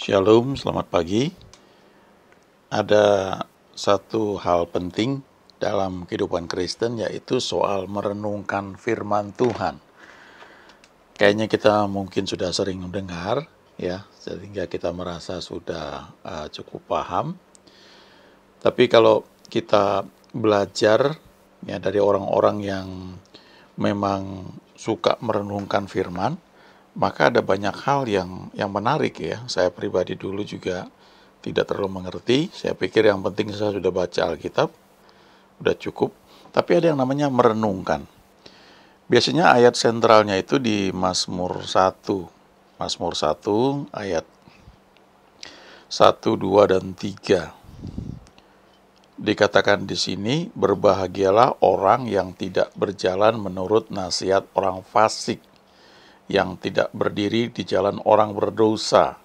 Shalom, selamat pagi. Ada satu hal penting dalam kehidupan Kristen, yaitu soal merenungkan firman Tuhan. Kayaknya kita mungkin sudah sering mendengar, ya, sehingga kita merasa sudah cukup paham. Tapi kalau kita belajar ya dari orang-orang yang memang suka merenungkan firman, maka ada banyak hal yang menarik ya. Saya pribadi dulu juga tidak terlalu mengerti. Saya pikir yang penting saya sudah baca Alkitab, sudah cukup. Tapi ada yang namanya merenungkan. Biasanya ayat sentralnya itu di Mazmur 1. Mazmur 1 ayat 1, 2, dan 3. Dikatakan di sini, berbahagialah orang yang tidak berjalan menurut nasihat orang fasik, yang tidak berdiri di jalan orang berdosa,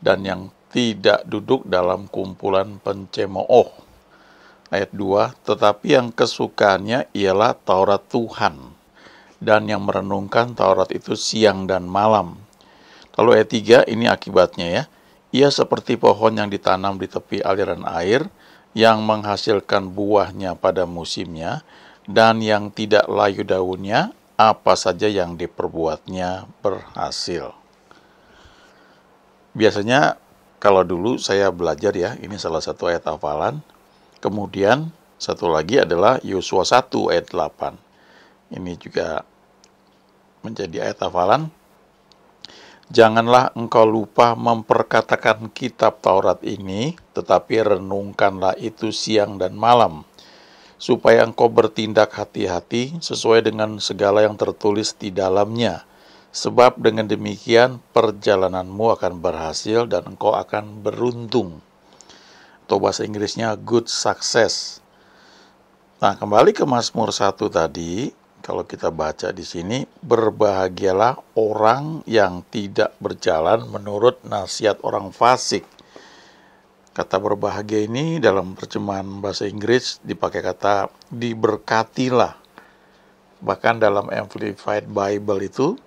dan yang tidak duduk dalam kumpulan pencemooh. Ayat 2, tetapi yang kesukaannya ialah Taurat Tuhan, dan yang merenungkan Taurat itu siang dan malam. Lalu ayat 3, ini akibatnya ya. Ia seperti pohon yang ditanam di tepi aliran air, yang menghasilkan buahnya pada musimnya, dan yang tidak layu daunnya, apa saja yang diperbuatnya berhasil. Biasanya kalau dulu saya belajar ya, ini salah satu ayat hafalan. Kemudian satu lagi adalah Yosua 1 ayat 8. Ini juga menjadi ayat hafalan. Janganlah engkau lupa memperkatakan kitab Taurat ini, tetapi renungkanlah itu siang dan malam, supaya engkau bertindak hati-hati sesuai dengan segala yang tertulis di dalamnya. Sebab dengan demikian perjalananmu akan berhasil dan engkau akan beruntung. Atau bahasa Inggrisnya good success. Nah, kembali ke Mazmur 1 tadi, kalau kita baca di sini, berbahagialah orang yang tidak berjalan menurut nasihat orang fasik. Kata berbahagia ini dalam terjemahan bahasa Inggris dipakai kata diberkatilah. Bahkan dalam Amplified Bible itu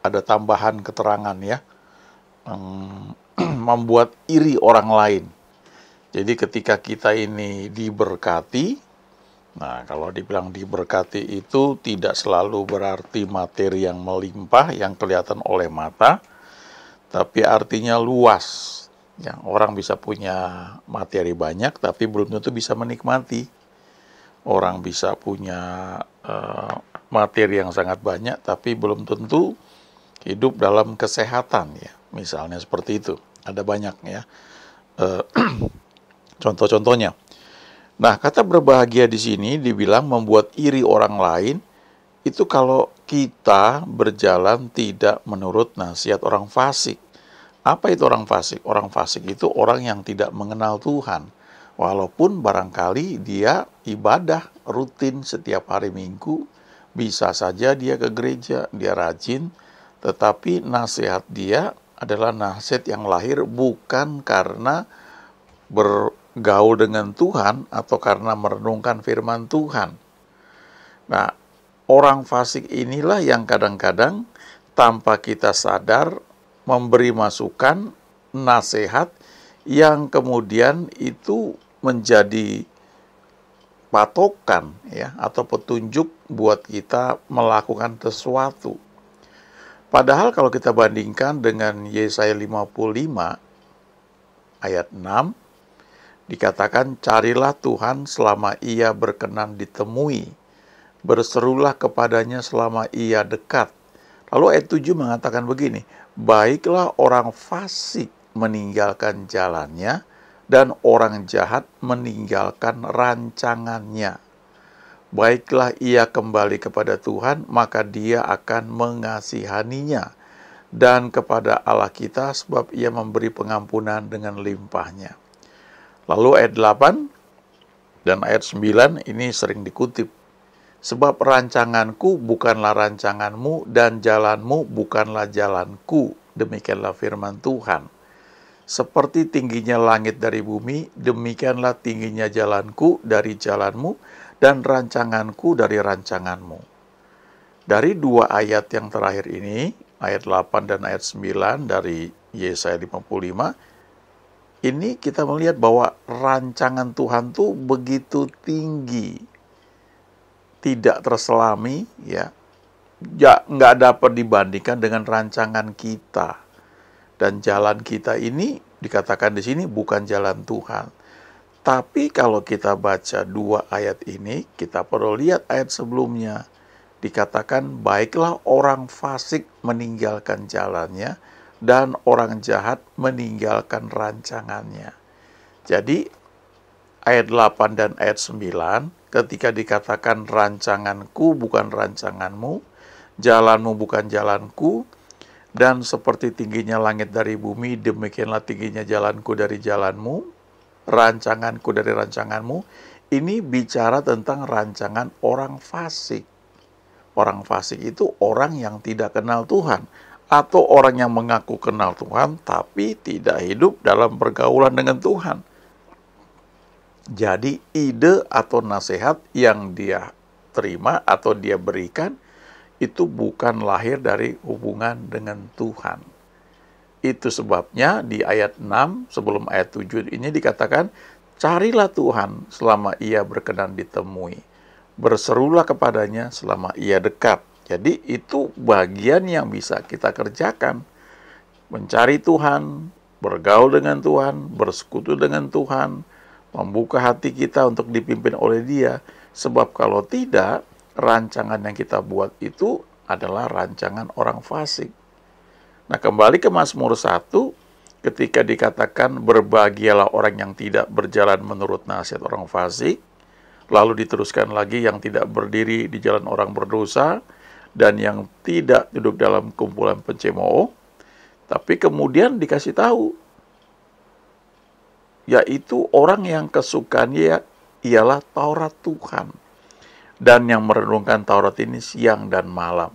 ada tambahan keterangan ya, membuat iri orang lain. Jadi ketika kita ini diberkati, nah kalau dibilang diberkati itu tidak selalu berarti materi yang melimpah, yang kelihatan oleh mata, tapi artinya luas. Ya, orang bisa punya materi banyak, tapi belum tentu bisa menikmati. Orang bisa punya materi yang sangat banyak, tapi belum tentu hidup dalam kesehatan ya. Misalnya seperti itu. Ada banyak ya contoh-contohnya. Nah, kata berbahagia di sini dibilang membuat iri orang lain, itu kalau kita berjalan tidak menurut nasihat orang fasik. Apa itu orang fasik? Orang fasik itu orang yang tidak mengenal Tuhan. Walaupun barangkali dia ibadah rutin setiap hari Minggu, bisa saja dia ke gereja, dia rajin, tetapi nasihat dia adalah nasihat yang lahir bukan karena bergaul dengan Tuhan atau karena merenungkan firman Tuhan. Nah, orang fasik inilah yang kadang-kadang tanpa kita sadar memberi masukan, nasihat yang kemudian itu menjadi patokan ya atau petunjuk buat kita melakukan sesuatu. Padahal kalau kita bandingkan dengan Yesaya 55 ayat 6, dikatakan, carilah Tuhan selama ia berkenan ditemui, berserulah kepadanya selama ia dekat. Lalu ayat 7 mengatakan begini, baiklah orang fasik meninggalkan jalannya, dan orang jahat meninggalkan rancangannya. Baiklah ia kembali kepada Tuhan, maka dia akan mengasihaninya, dan kepada Allah kita, sebab ia memberi pengampunan dengan limpahnya. Lalu ayat 8 dan ayat 9 ini sering dikutip. Sebab rancanganku bukanlah rancanganmu, dan jalanmu bukanlah jalanku. Demikianlah firman Tuhan. Seperti tingginya langit dari bumi, demikianlah tingginya jalanku dari jalanmu, dan rancanganku dari rancanganmu. Dari dua ayat yang terakhir ini, ayat 8 dan ayat 9 dari Yesaya 55, ini kita melihat bahwa rancangan Tuhan tuh begitu tinggi, tidak terselami, ya, nggak dapat dibandingkan dengan rancangan kita. Dan jalan kita ini dikatakan di sini bukan jalan Tuhan. Tapi kalau kita baca dua ayat ini, kita perlu lihat ayat sebelumnya. Dikatakan, baiklah orang fasik meninggalkan jalannya, dan orang jahat meninggalkan rancangannya. Jadi, ayat 8 dan ayat 9, ketika dikatakan rancanganku bukan rancanganmu, jalanmu bukan jalanku, dan seperti tingginya langit dari bumi, demikianlah tingginya jalanku dari jalanmu, rancanganku dari rancanganmu. Ini bicara tentang rancangan orang fasik. Orang fasik itu orang yang tidak kenal Tuhan, atau orang yang mengaku kenal Tuhan tapi tidak hidup dalam pergaulan dengan Tuhan. Jadi ide atau nasihat yang dia terima atau dia berikan itu bukan lahir dari hubungan dengan Tuhan. Itu sebabnya di ayat 6 sebelum ayat 7 ini dikatakan, carilah Tuhan selama ia berkenan ditemui, berserulah kepadanya selama ia dekat. Jadi itu bagian yang bisa kita kerjakan. Mencari Tuhan, bergaul dengan Tuhan, bersekutu dengan Tuhan, membuka hati kita untuk dipimpin oleh Dia. Sebab kalau tidak, rancangan yang kita buat itu adalah rancangan orang fasik. Nah, kembali ke Mazmur 1, ketika dikatakan berbahagialah orang yang tidak berjalan menurut nasihat orang fasik, lalu diteruskan lagi yang tidak berdiri di jalan orang berdosa, dan yang tidak duduk dalam kumpulan pencemooh. Tapi kemudian dikasih tahu, yaitu orang yang kesukaannya ialah Taurat Tuhan, dan yang merenungkan Taurat ini siang dan malam.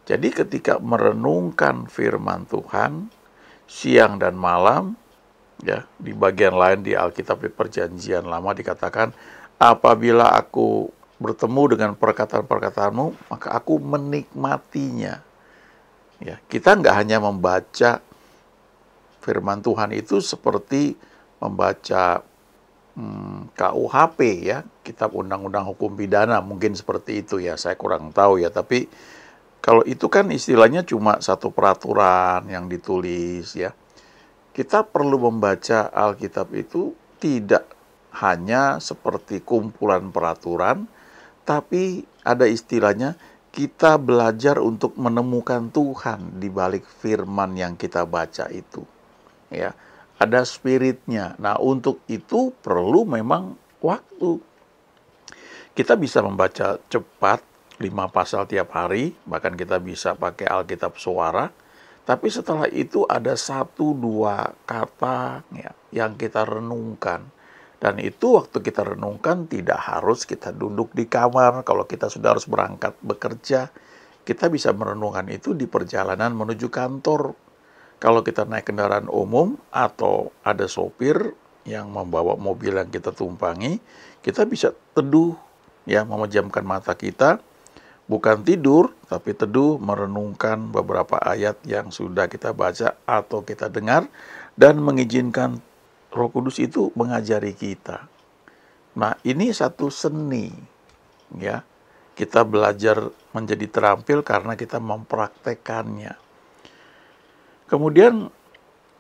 Jadi ketika merenungkan firman Tuhan siang dan malam, ya, di bagian lain di Alkitab di Perjanjian Lama dikatakan, apabila aku bertemu dengan perkataan-perkataanmu, maka aku menikmatinya. Ya, kita nggak hanya membaca firman Tuhan itu seperti membaca KUHP, ya, Kitab Undang-Undang Hukum Pidana, mungkin seperti itu ya, saya kurang tahu ya, tapi kalau itu kan istilahnya cuma satu peraturan yang ditulis, ya. Kita perlu membaca Alkitab itu tidak hanya seperti kumpulan peraturan, tapi ada istilahnya kita belajar untuk menemukan Tuhan di balik firman yang kita baca itu, ya. Ada spiritnya. Nah, untuk itu perlu memang waktu. Kita bisa membaca cepat 5 pasal tiap hari, bahkan kita bisa pakai Alkitab suara. Tapi setelah itu ada 1-2 kata, ya, yang kita renungkan. Dan itu waktu kita renungkan tidak harus kita duduk di kamar. Kalau kita sudah harus berangkat bekerja, kita bisa merenungkan itu di perjalanan menuju kantor. Kalau kita naik kendaraan umum atau ada sopir yang membawa mobil yang kita tumpangi, kita bisa teduh, ya, memejamkan mata kita, bukan tidur, tapi teduh merenungkan beberapa ayat yang sudah kita baca atau kita dengar, dan mengizinkan Roh Kudus itu mengajari kita. Nah, ini satu seni, ya. Kita belajar menjadi terampil karena kita mempraktekannya. Kemudian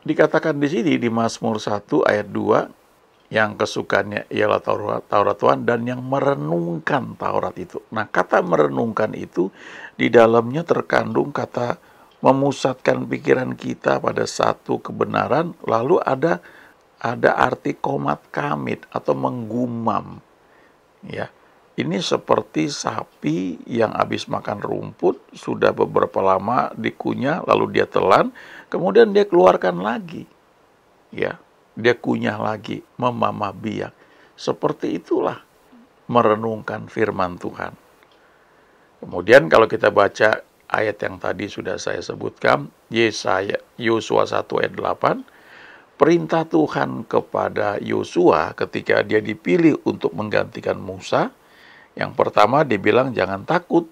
dikatakan di sini di Mazmur 1 ayat 2, yang kesukaannya ialah Taurat Tuhan dan yang merenungkan Taurat itu. Nah, kata merenungkan itu di dalamnya terkandung kata memusatkan pikiran kita pada satu kebenaran, lalu ada arti komat kamit atau menggumam, ya. Ini seperti sapi yang habis makan rumput, sudah beberapa lama dikunyah, lalu dia telan, kemudian dia keluarkan lagi, ya, dia kunyah lagi, memamah biak. Seperti itulah merenungkan firman Tuhan. Kemudian kalau kita baca ayat yang tadi sudah saya sebutkan, Yosua 1 ayat 8, perintah Tuhan kepada Yosua ketika dia dipilih untuk menggantikan Musa, yang pertama dia bilang jangan takut,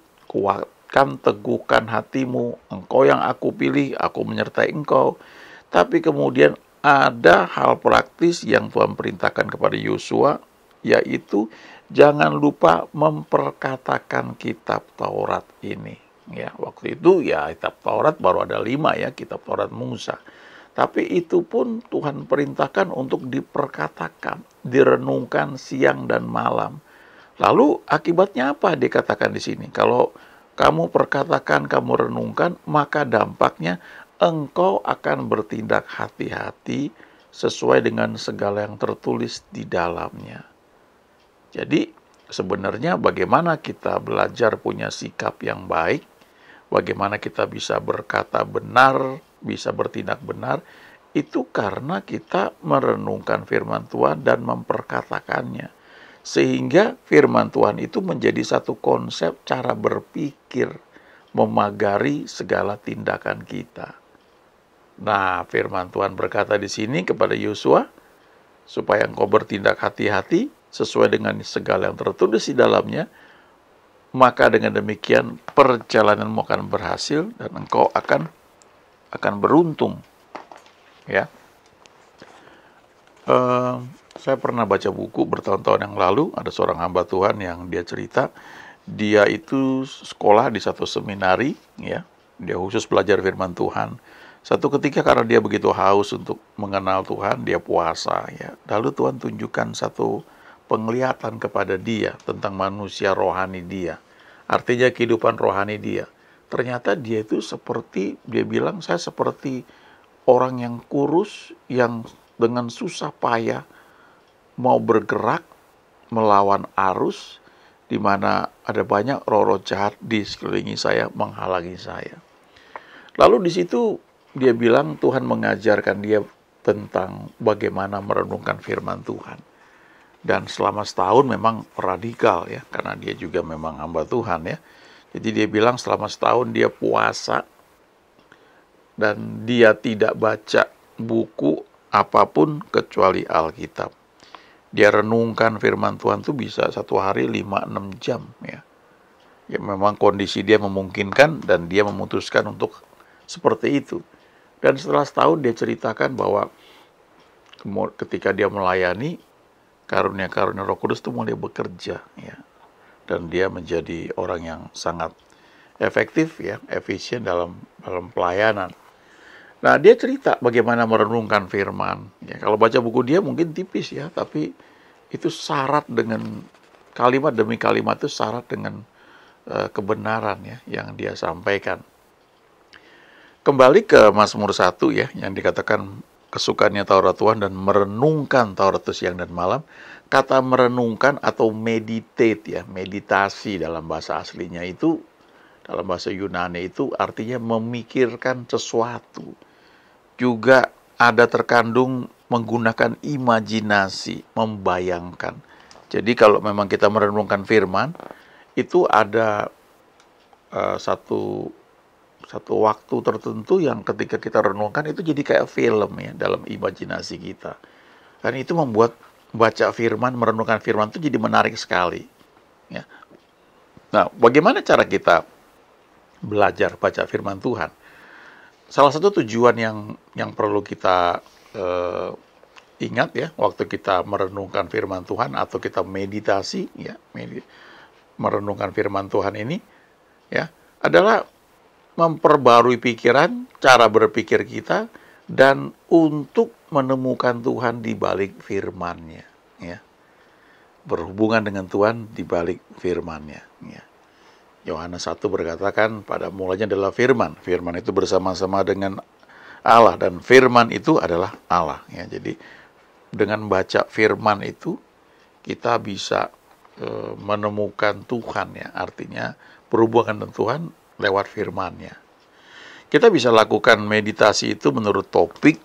kuatkan, teguhkan hatimu, engkau yang aku pilih, aku menyertai engkau. Tapi kemudian ada hal praktis yang Tuhan perintahkan kepada Yosua, yaitu jangan lupa memperkatakan kitab Taurat ini. Ya, waktu itu ya kitab Taurat baru ada 5 ya, kitab Taurat Musa. Tapi itu pun Tuhan perintahkan untuk diperkatakan, direnungkan siang dan malam. Lalu akibatnya apa dikatakan di sini? Kalau kamu perkatakan, kamu renungkan, maka dampaknya engkau akan bertindak hati-hati sesuai dengan segala yang tertulis di dalamnya. Jadi sebenarnya bagaimana kita belajar punya sikap yang baik, bagaimana kita bisa berkata benar, bisa bertindak benar, itu karena kita merenungkan firman Tuhan dan memperkatakannya. Sehingga firman Tuhan itu menjadi satu konsep cara berpikir, memagari segala tindakan kita. Nah, firman Tuhan berkata di sini kepada Yosua, supaya engkau bertindak hati-hati sesuai dengan segala yang tertulis di dalamnya, maka dengan demikian perjalananmu akan berhasil dan engkau akan beruntung. Ya. Saya pernah baca buku bertahun-tahun yang lalu, ada seorang hamba Tuhan yang dia cerita, dia itu sekolah di satu seminari, ya, dia khusus belajar firman Tuhan. Satu ketika karena dia begitu haus untuk mengenal Tuhan, dia puasa, ya. Lalu Tuhan tunjukkan satu penglihatan kepada dia tentang manusia rohani dia, artinya kehidupan rohani dia. Ternyata dia itu seperti, dia bilang, saya seperti orang yang kurus, yang dengan susah payah mau bergerak melawan arus, di mana ada banyak roh-roh jahat di sekelilingi saya, menghalangi saya. Lalu di situ dia bilang Tuhan mengajarkan dia tentang bagaimana merenungkan firman Tuhan. Dan selama setahun memang radikal ya, karena dia juga memang hamba Tuhan ya. Jadi dia bilang selama setahun dia puasa dan dia tidak baca buku apapun kecuali Alkitab. Dia renungkan firman Tuhan itu bisa satu hari 5-6 jam ya. Ya memang kondisi dia memungkinkan dan dia memutuskan untuk seperti itu. Dan setelah setahun dia ceritakan bahwa ketika dia melayani, karunia-karunia Roh Kudus itu mulai bekerja ya. Dan dia menjadi orang yang sangat efektif ya, efisien dalam pelayanan. Nah, dia cerita bagaimana merenungkan firman. Ya, kalau baca buku dia mungkin tipis ya, tapi itu syarat dengan kalimat demi kalimat, itu syarat dengan kebenaran ya yang dia sampaikan. Kembali ke Mazmur 1 ya, yang dikatakan kesukaannya Taurat Tuhan dan merenungkan Taurat itu siang dan malam. Kata merenungkan atau meditate ya, meditasi dalam bahasa aslinya itu, dalam bahasa Yunani itu artinya memikirkan sesuatu. Juga ada terkandung menggunakan imajinasi, membayangkan. Jadi kalau memang kita merenungkan firman, itu ada satu waktu tertentu yang ketika kita renungkan itu jadi kayak film ya dalam imajinasi kita. Dan itu membuat baca firman, merenungkan firman itu jadi menarik sekali. Ya. Nah, bagaimana cara kita belajar baca firman Tuhan? Salah satu tujuan yang perlu kita ingat ya, waktu kita merenungkan firman Tuhan atau kita meditasi ya, merenungkan firman Tuhan ini ya, adalah memperbarui pikiran, cara berpikir kita, dan untuk menemukan Tuhan di balik firman-Nya ya. Berhubungan dengan Tuhan di balik firman-Nya ya. Yohanes 1 berkatakan pada mulanya adalah firman. Firman itu bersama-sama dengan Allah dan firman itu adalah Allah ya. Jadi dengan baca firman itu kita bisa menemukan Tuhan ya. Artinya berhubungan dengan Tuhan lewat firman-Nya. Kita bisa lakukan meditasi itu menurut topik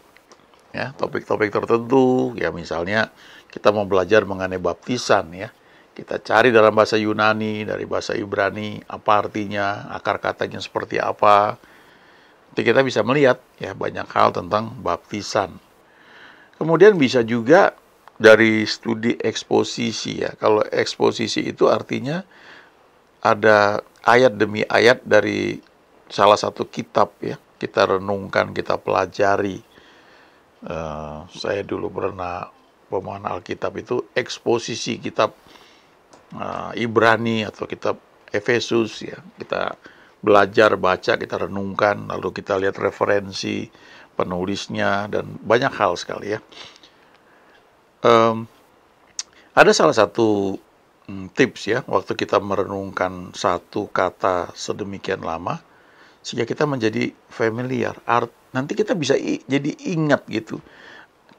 ya, topik-topik tertentu ya, misalnya kita mau belajar mengenai baptisan ya. Kita cari dalam bahasa Yunani, dari bahasa Ibrani, apa artinya, akar katanya seperti apa. Jadi kita bisa melihat ya banyak hal tentang baptisan. Kemudian bisa juga dari studi eksposisi ya. Kalau eksposisi itu artinya ada ayat demi ayat dari salah satu kitab ya, kita renungkan, kita pelajari. Saya dulu pernah pemahaman Alkitab itu eksposisi kitab Ibrani atau kitab Efesus ya. Kita belajar, baca, kita renungkan, lalu kita lihat referensi penulisnya dan banyak hal sekali ya. Ada salah satu tips ya, waktu kita merenungkan satu kata sedemikian lama, sehingga kita menjadi familiar. Nanti kita bisa jadi ingat gitu.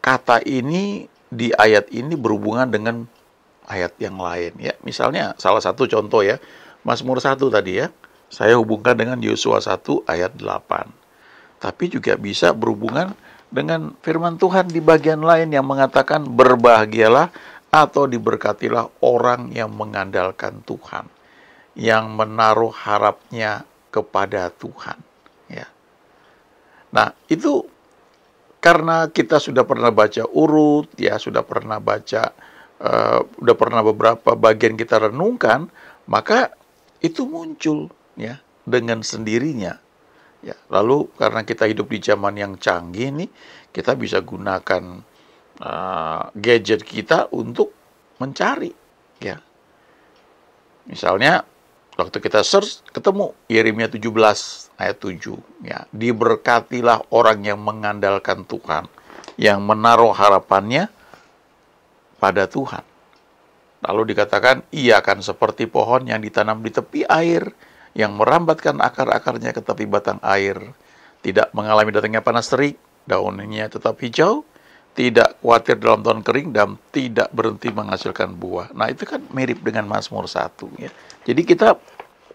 Kata ini di ayat ini berhubungan dengan ayat yang lain ya. Misalnya salah satu contoh ya, Mazmur 1 tadi ya, saya hubungkan dengan Yosua 1 ayat 8. Tapi juga bisa berhubungan dengan firman Tuhan di bagian lain yang mengatakan berbahagialah atau diberkatilah orang yang mengandalkan Tuhan, yang menaruh harapnya kepada Tuhan ya. Nah, itu karena kita sudah pernah baca urut ya, sudah pernah baca udah pernah beberapa bagian kita renungkan, maka itu muncul ya dengan sendirinya. Ya, lalu karena kita hidup di zaman yang canggih nih, kita bisa gunakan gadget kita untuk mencari ya. Misalnya waktu kita search ketemu Yeremia 17 ayat 7 ya, diberkatilah orang yang mengandalkan Tuhan, yang menaruh harapannya pada Tuhan. Lalu dikatakan ia akan seperti pohon yang ditanam di tepi air, yang merambatkan akar-akarnya ke tepi batang air, tidak mengalami datangnya panas terik, daunnya tetap hijau, tidak khawatir dalam tahun kering, dan tidak berhenti menghasilkan buah. Nah, itu kan mirip dengan Mazmur 1 ya. Jadi kita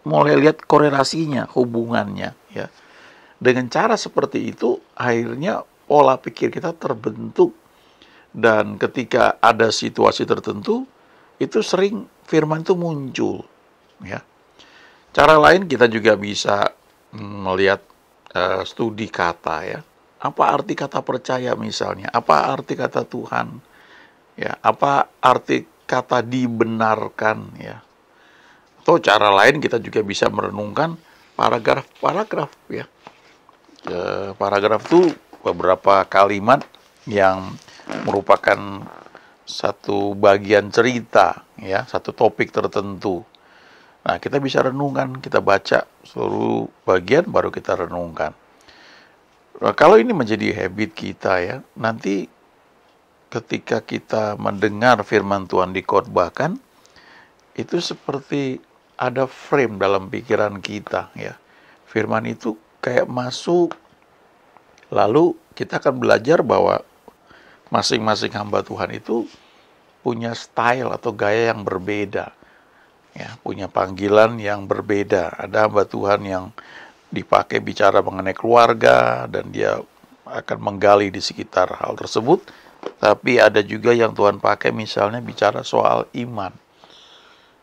mulai lihat korelasinya, hubungannya ya. Dengan cara seperti itu akhirnya pola pikir kita terbentuk, dan ketika ada situasi tertentu itu sering firman itu muncul ya. Cara lain kita juga bisa melihat studi kata ya. Apa arti kata percaya misalnya? Apa arti kata Tuhan? Ya, apa arti kata dibenarkan ya? Atau cara lain kita juga bisa merenungkan paragraf-paragraf ya. Paragraf itu beberapa kalimat yang merupakan satu bagian cerita ya, satu topik tertentu. Nah, kita bisa renungkan, kita baca seluruh bagian baru kita renungkan. Nah, kalau ini menjadi habit kita ya, nanti ketika kita mendengar firman Tuhan dikhotbahkan, itu seperti ada frame dalam pikiran kita ya. Firman itu kayak masuk, lalu kita akan belajar bahwa masing-masing hamba Tuhan itu punya style atau gaya yang berbeda ya, punya panggilan yang berbeda. Ada hamba Tuhan yang dipakai bicara mengenai keluarga dan dia akan menggali di sekitar hal tersebut, tapi ada juga yang Tuhan pakai misalnya bicara soal iman.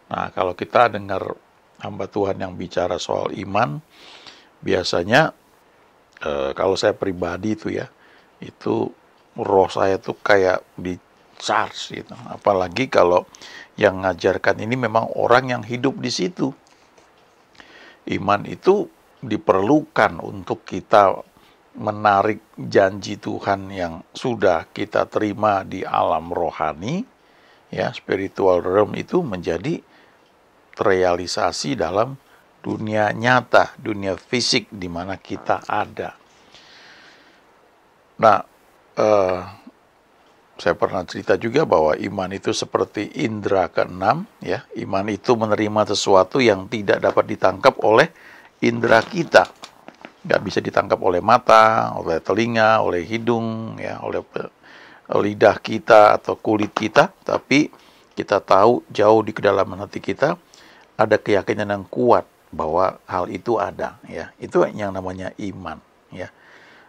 Nah, kalau kita dengar hamba Tuhan yang bicara soal iman, biasanya kalau saya pribadi itu ya, itu roh saya tuh kayak di charge gitu. Apalagi kalau yang ngajarkan ini memang orang yang hidup di situ. Iman itu diperlukan untuk kita menarik janji Tuhan yang sudah kita terima di alam rohani ya, spiritual realm itu menjadi terrealisasi dalam dunia nyata, dunia fisik di mana kita ada. Nah, saya pernah cerita juga bahwa iman itu seperti indera keenam ya. Iman itu menerima sesuatu yang tidak dapat ditangkap oleh indera kita. Nggak bisa ditangkap oleh mata, oleh telinga, oleh hidung ya, oleh lidah kita atau kulit kita, tapi kita tahu jauh di kedalaman hati kita ada keyakinan yang kuat bahwa hal itu ada ya. Itu yang namanya iman ya.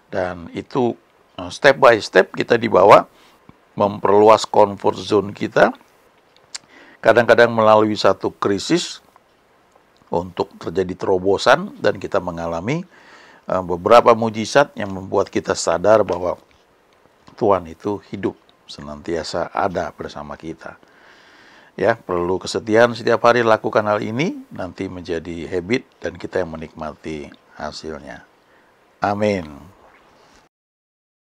Dan itu step by step kita dibawa memperluas comfort zone kita, kadang-kadang melalui satu krisis untuk terjadi terobosan dan kita mengalami beberapa mujizat yang membuat kita sadar bahwa Tuhan itu hidup, senantiasa ada bersama kita. Ya, perlu kesetiaan setiap hari lakukan hal ini, nanti menjadi habit dan kita yang menikmati hasilnya. Amin.